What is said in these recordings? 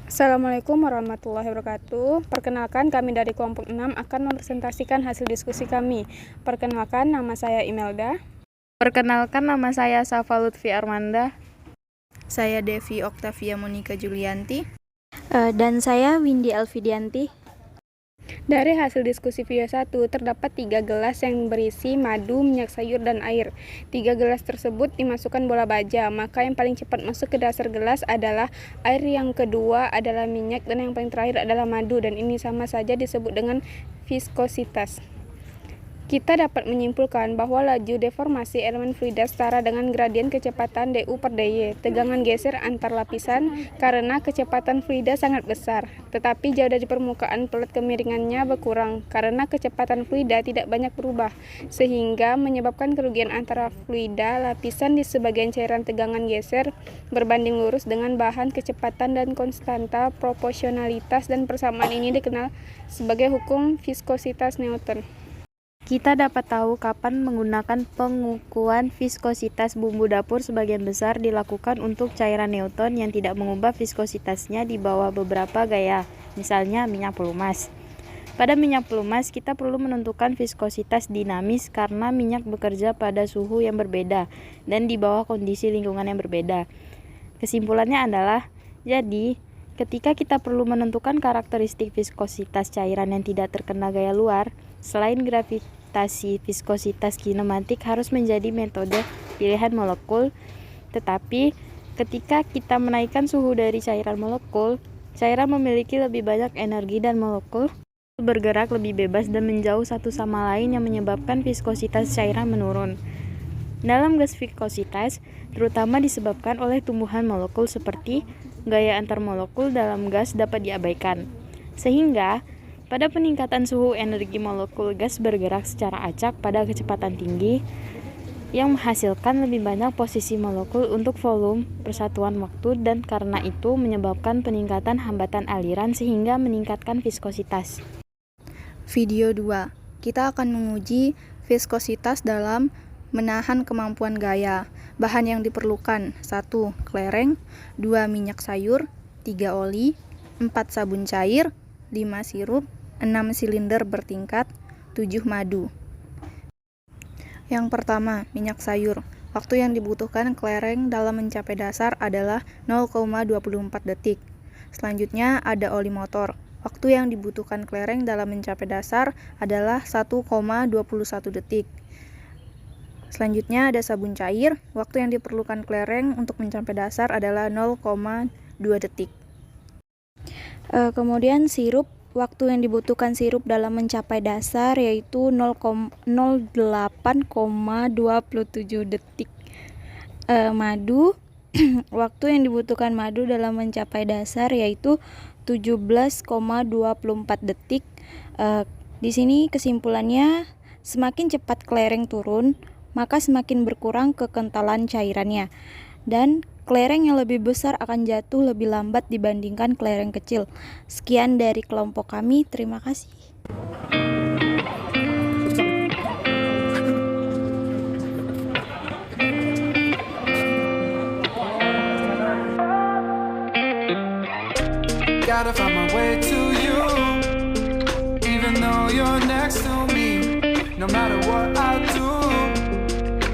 Assalamualaikum warahmatullahi wabarakatuh. Perkenalkan, kami dari kelompok 6 akan mempresentasikan hasil diskusi kami. Perkenalkan, nama saya Imelda. Perkenalkan, nama saya Safa Lutfi Armanda. Saya Devi Oktavia Monika Julianti. Dan saya Windy Alfidianti. Dari hasil diskusi video 1, terdapat 3 gelas yang berisi madu, minyak sayur, dan air. 3 gelas tersebut dimasukkan bola baja, maka yang paling cepat masuk ke dasar gelas adalah air, yang kedua adalah minyak, dan yang paling terakhir adalah madu, dan ini sama saja disebut dengan viskositas. Kita dapat menyimpulkan bahwa laju deformasi elemen fluida setara dengan gradien kecepatan du per dy, tegangan geser antar lapisan, karena kecepatan fluida sangat besar. Tetapi jauh dari permukaan pelat kemiringannya berkurang, karena kecepatan fluida tidak banyak berubah, sehingga menyebabkan kerugian antara fluida lapisan di sebagian cairan tegangan geser berbanding lurus dengan bahan kecepatan dan konstanta proporsionalitas, dan persamaan ini dikenal sebagai hukum viskositas Newton. Kita dapat tahu kapan menggunakan pengukuhan viskositas bumbu dapur sebagian besar dilakukan untuk cairan Newton yang tidak mengubah viskositasnya di bawah beberapa gaya, misalnya minyak pelumas. Pada minyak pelumas, kita perlu menentukan viskositas dinamis karena minyak bekerja pada suhu yang berbeda dan di bawah kondisi lingkungan yang berbeda. Kesimpulannya adalah, jadi, ketika kita perlu menentukan karakteristik viskositas cairan yang tidak terkena gaya luar, selain gravitasi, viskositas kinematik harus menjadi metode pilihan molekul. Tetapi ketika kita menaikkan suhu dari cairan molekul, cairan memiliki lebih banyak energi dan molekul bergerak lebih bebas dan menjauh satu sama lain yang menyebabkan viskositas cairan menurun. Dalam gas viskositas terutama disebabkan oleh tumbuhan molekul seperti gaya antar molekul dalam gas dapat diabaikan. Sehingga pada peningkatan suhu, energi molekul gas bergerak secara acak pada kecepatan tinggi yang menghasilkan lebih banyak posisi molekul untuk volume persatuan waktu, dan karena itu menyebabkan peningkatan hambatan aliran sehingga meningkatkan viskositas. Video 2. Kita akan menguji viskositas dalam menahan kemampuan gaya. Bahan yang diperlukan: 1. Klereng, 2. Minyak sayur, 3. Oli, 4. Sabun cair, 5. Sirup, 6. Silinder bertingkat, 7. Madu. Yang pertama, minyak sayur. Waktu yang dibutuhkan klereng dalam mencapai dasar adalah 0,24 detik. Selanjutnya ada oli motor. Waktu yang dibutuhkan klereng dalam mencapai dasar adalah 1,21 detik. Selanjutnya ada sabun cair. Waktu yang diperlukan klereng untuk mencapai dasar adalah 0,2 detik. Kemudian sirup. Waktu yang dibutuhkan sirup dalam mencapai dasar yaitu 08,27 detik. Madu. Waktu yang dibutuhkan madu dalam mencapai dasar yaitu 17,24 detik. Di sini kesimpulannya, semakin cepat klereng turun, maka semakin berkurang kekentalan cairannya, dan klereng yang lebih besar akan jatuh lebih lambat dibandingkan klereng kecil. Sekian dari kelompok kami, terima kasih. Gotta find my way to you, even though you're next to me. No matter what I do,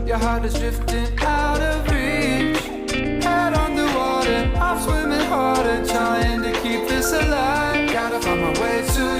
your heart is drifting out of reach. Head underwater, I'm swimming harder, trying to keep this alive. Gotta find my way to you.